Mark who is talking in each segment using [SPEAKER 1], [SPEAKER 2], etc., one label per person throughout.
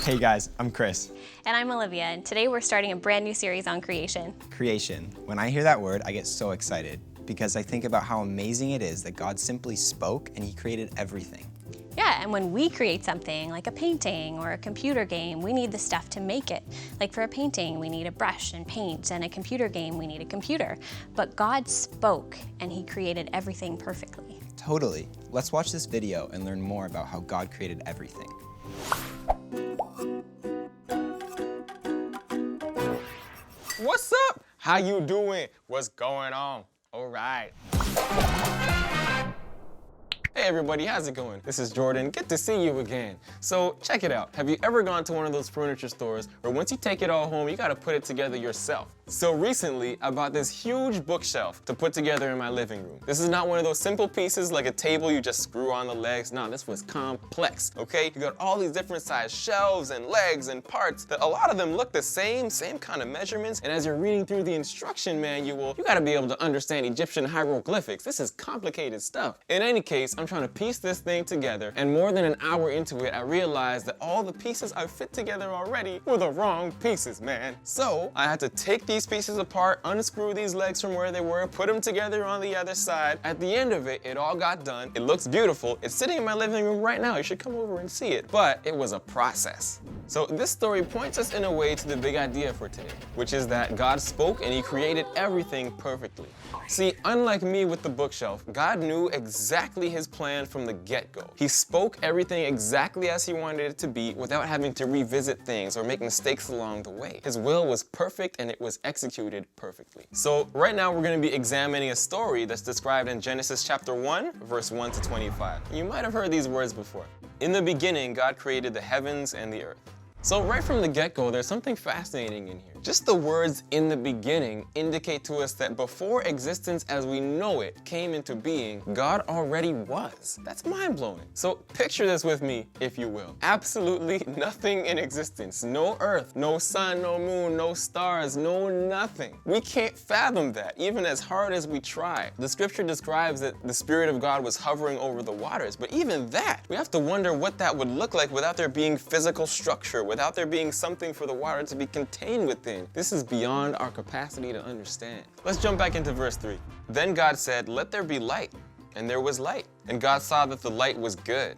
[SPEAKER 1] Hey guys, I'm Chris.
[SPEAKER 2] And I'm Olivia, and today we're starting a brand new series on creation.
[SPEAKER 1] Creation. When I hear that word, I get so excited because I think about how amazing it is that God simply spoke and He created everything.
[SPEAKER 2] Yeah, and when we create something like a painting or a computer game, we need the stuff to make it. Like for a painting, we need a brush and paint, and a computer game, we need a computer. But God spoke and He created everything perfectly.
[SPEAKER 1] Totally. Let's watch this video and learn more about how God created everything.
[SPEAKER 3] What's up? How you doing? What's going on? All right. Hey everybody, how's it going? This is Jordan. Good to see you again. So check it out. Have you ever gone to one of those furniture stores where once you take it all home, you gotta put it together yourself? So recently, I bought this huge bookshelf to put together in my living room. This is not one of those simple pieces like a table you just screw on the legs. No, this was complex, okay? You got all these different size shelves and legs and parts that a lot of them look the same kind of measurements. And as you're reading through the instruction manual, you gotta be able to understand Egyptian hieroglyphics. This is complicated stuff. In any case, I'm trying to piece this thing together, and more than an hour into it, I realized that all the pieces I fit together already were the wrong pieces, man. So I had to take these pieces apart, unscrew these legs from where they were, put them together on the other side. At the end of it, it all got done. It looks beautiful. It's sitting in my living room right now. You should come over and see it. But it was a process. So this story points us in a way to the big idea for today, which is that God spoke and He created everything perfectly. See, unlike me with the bookshelf, God knew exactly His plan from the get-go. He spoke everything exactly as He wanted it to be without having to revisit things or make mistakes along the way. His will was perfect and it was executed perfectly. So right now we're going to be examining a story that's described in Genesis chapter 1, verse 1 to 25. You might have heard these words before. In the beginning, God created the heavens and the earth. So right from the get-go, there's something fascinating in here. Just the words "in the beginning" indicate to us that before existence as we know it came into being, God already was. That's mind-blowing. So picture this with me, if you will. Absolutely nothing in existence. No earth, no sun, no moon, no stars, no nothing. We can't fathom that, even as hard as we try. The scripture describes that the Spirit of God was hovering over the waters, but even that, we have to wonder what that would look like without there being physical structure, without there being something for the water to be contained within. This is beyond our capacity to understand. Let's jump back into verse 3. Then God said, "Let there be light," and there was light. And God saw that the light was good.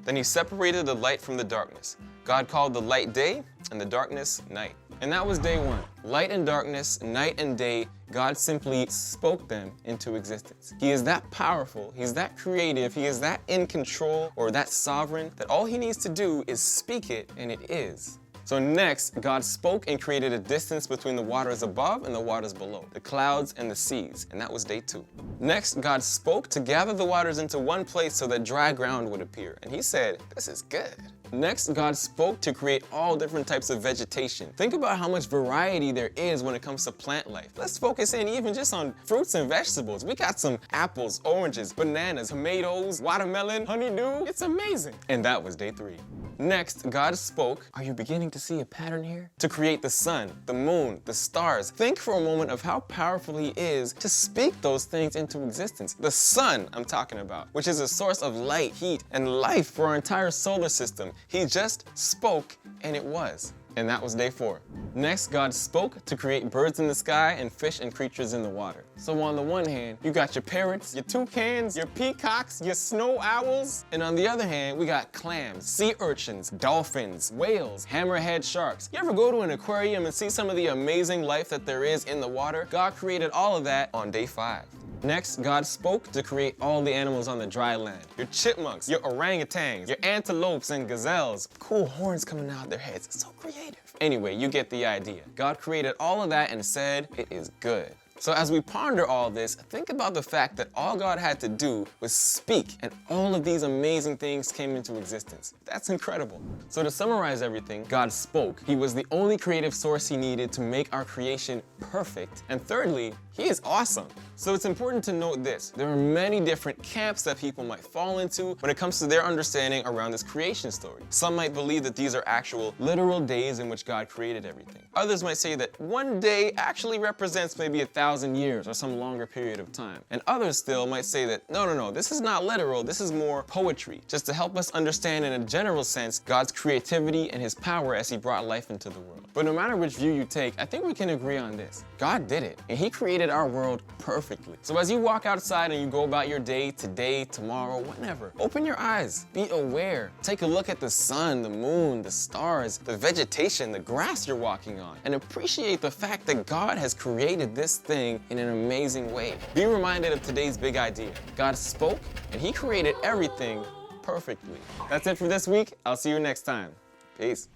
[SPEAKER 3] Then He separated the light from the darkness. God called the light day, and the darkness night. And that was day one. Light and darkness, night and day, God simply spoke them into existence. He is that powerful, He's that creative, He is that in control or that sovereign that all He needs to do is speak it and it is. So next, God spoke and created a distance between the waters above and the waters below, the clouds and the seas, and that was day 2. Next, God spoke to gather the waters into one place so that dry ground would appear, and He said, "This is good." Next, God spoke to create all different types of vegetation. Think about how much variety there is when it comes to plant life. Let's focus in even just on fruits and vegetables. We got some apples, oranges, bananas, tomatoes, watermelon, honeydew. It's amazing. And that was day 3. Next, God spoke, are you beginning to see a pattern here? To create the sun, the moon, the stars. Think for a moment of how powerful He is to speak those things into existence. The sun, I'm talking about, which is a source of light, heat, and life for our entire solar system. He just spoke and it was. And that was day 4. Next, God spoke to create birds in the sky and fish and creatures in the water. So on the one hand, you got your parrots, your toucans, your peacocks, your snow owls. And on the other hand, we got clams, sea urchins, dolphins, whales, hammerhead sharks. You ever go to an aquarium and see some of the amazing life that there is in the water? God created all of that on day 5. Next, God spoke to create all the animals on the dry land. Your chipmunks, your orangutans, your antelopes and gazelles. Cool horns coming out their heads. It's so creative. Anyway, you get the idea. God created all of that and said, it is good. So as we ponder all this, think about the fact that all God had to do was speak and all of these amazing things came into existence. That's incredible. So to summarize everything, God spoke. He was the only creative source He needed to make our creation perfect. And thirdly, He is awesome. So it's important to note this. There are many different camps that people might fall into when it comes to their understanding around this creation story. Some might believe that these are actual literal days in which God created everything. Others might say that one day actually represents maybe 1,000 years or some longer period of time. And others still might say that, no, this is not literal, this is more poetry, just to help us understand in a general sense God's creativity and his power as he brought life into the world. But no matter which view you take, I think we can agree on this. God did it, and he created our world perfectly. So as you walk outside and you go about your day, today, tomorrow, whenever, open your eyes, be aware, take a look at the sun, the moon, the stars, the vegetation, the grass you're walking on, and appreciate the fact that God has created this thing in an amazing way. Be reminded of today's big idea. God spoke, and he created everything perfectly. That's it for this week. I'll see you next time. Peace.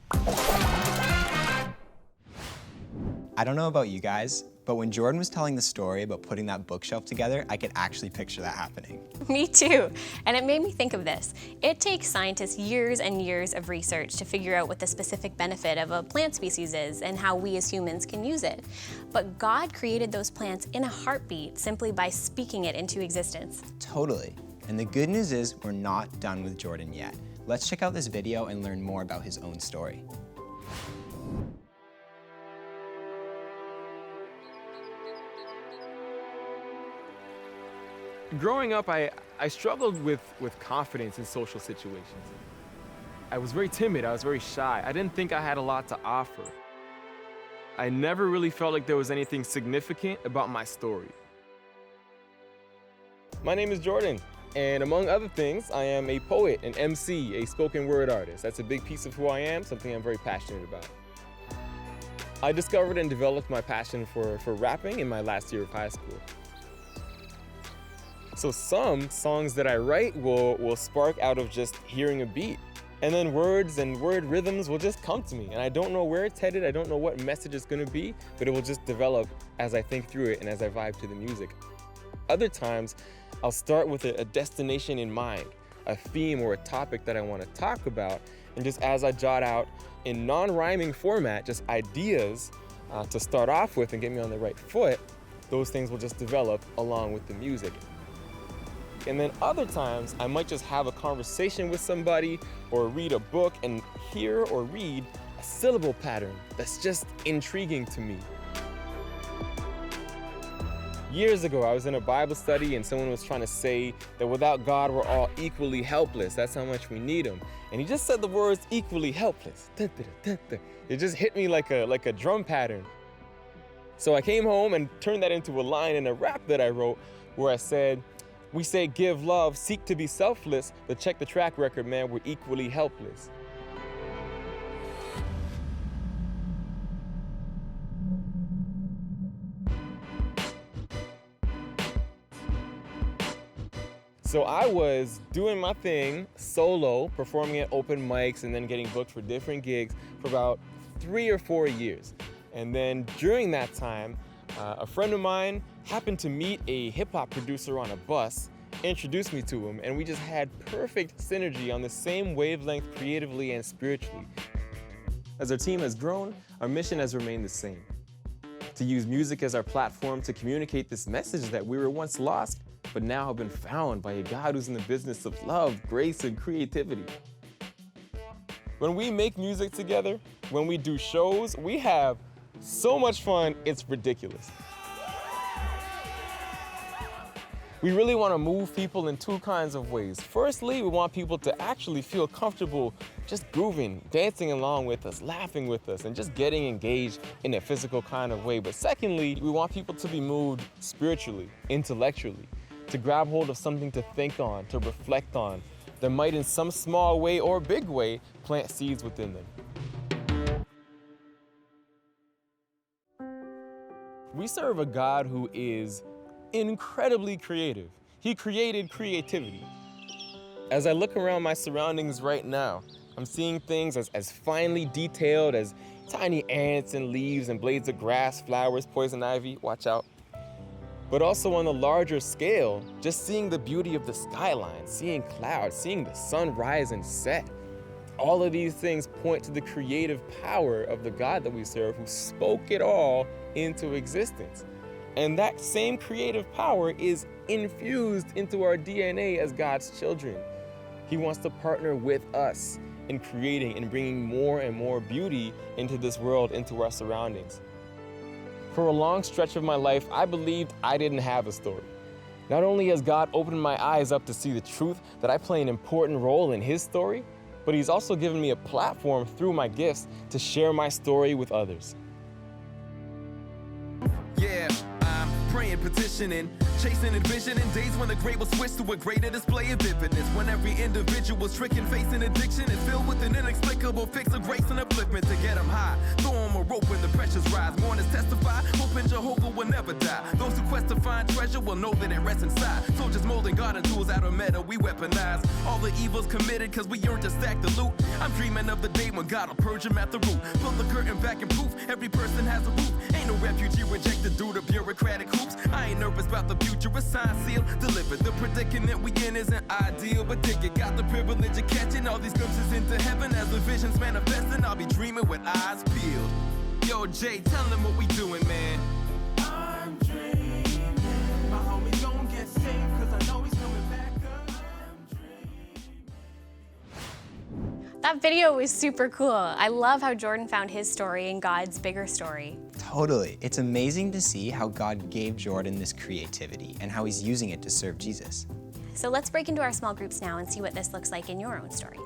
[SPEAKER 1] I don't know about you guys, but when Jordan was telling the story about putting that bookshelf together, I could actually picture that happening.
[SPEAKER 2] Me too. And it made me think of this. It takes scientists years and years of research to figure out what the specific benefit of a plant species is and how we as humans can use it. But God created those plants in a heartbeat simply by speaking it into existence.
[SPEAKER 1] Totally. And the good news is we're not done with Jordan yet. Let's check out this video and learn more about his own story.
[SPEAKER 4] Growing up, I struggled with confidence in social situations. I was very timid, I was very shy. I didn't think I had a lot to offer. I never really felt like there was anything significant about my story. My name is Jordan, and among other things, I am a poet, an MC, a spoken word artist. That's a big piece of who I am, something I'm very passionate about. I discovered and developed my passion for rapping in my last year of high school. So some songs that I write will spark out of just hearing a beat. And then words and word rhythms will just come to me. And I don't know where it's headed, I don't know what message it's gonna be, but it will just develop as I think through it and as I vibe to the music. Other times, I'll start with a destination in mind, a theme or a topic that I wanna talk about, and just as I jot out in non-rhyming format, just ideas to start off with and get me on the right foot, those things will just develop along with the music. And then other times, I might just have a conversation with somebody or read a book and hear or read a syllable pattern that's just intriguing to me. Years ago, I was in a Bible study and someone was trying to say that without God, we're all equally helpless. That's how much we need him. And he just said the words equally helpless. It just hit me like a drum pattern. So I came home and turned that into a line in a rap that I wrote where I said, we say give love, seek to be selfless, but check the track record, man, we're equally helpless. So I was doing my thing solo, performing at open mics and then getting booked for different gigs for about 3 or 4 years. And then during that time, a friend of mine happened to meet a hip-hop producer on a bus, introduced me to him, and we just had perfect synergy on the same wavelength creatively and spiritually. As our team has grown, our mission has remained the same: to use music as our platform to communicate this message that we were once lost, but now have been found by a God who's in the business of love, grace, and creativity. When we make music together, when we do shows, we have so much fun, it's ridiculous. We really want to move people in 2 kinds of ways. Firstly, we want people to actually feel comfortable just grooving, dancing along with us, laughing with us, and just getting engaged in a physical kind of way. But secondly, we want people to be moved spiritually, intellectually, to grab hold of something to think on, to reflect on, that might in some small way or big way plant seeds within them. We serve a God who is incredibly creative. He created creativity. As I look around my surroundings right now, I'm seeing things as finely detailed as tiny ants and leaves and blades of grass, flowers, poison ivy, watch out. But also on a larger scale, just seeing the beauty of the skyline, seeing clouds, seeing the sun rise and set. All of these things point to the creative power of the God that we serve, who spoke it all into existence. And that same creative power is infused into our DNA as God's children. He wants to partner with us in creating and bringing more and more beauty into this world, into our surroundings. For a long stretch of my life, I believed I didn't have a story. Not only has God opened my eyes up to see the truth that I play an important role in His story, but He's also given me a platform through my gifts to share my story with others.
[SPEAKER 5] Yeah, I'm praying, petitioning, chasing, envisioning days when the great will switch to a greater display of vividness. When every individual's stricken, facing addiction, and filled with an inexplicable fix of grace and upliftment to get them high. Throw them a rope when the pressures rise. Mourners testify, hoping Jehovah will never die. Those who quest to find treasure will know that it rests inside. Soldiers molding garden tools out of metal, we weaponize all the evils committed cause we yearn to stack the loot. I'm dreaming of the day when God will purge them at the root. Pull the curtain back and poof, every person has a roof. Ain't no refugee rejected due to bureaucratic hoops. I ain't nervous about the future, a sign sealed, delivered. The predicament we in isn't ideal, but dig it. Got the privilege of catching all these glimpses into heaven. As the visions manifesting, I'll be dreaming with eyes peeled. Yo, Jay, tell them what we doing, man. I'm dreaming. My homie gon' get saved, cause I know he's coming back up. I'm dreaming.
[SPEAKER 2] That video was super cool. I love how Jordan found his story in God's bigger story.
[SPEAKER 1] Totally. It's amazing to see how God gave Jordan this creativity and how he's using it to serve Jesus.
[SPEAKER 2] So let's break into our small groups now and see what this looks like in your own story.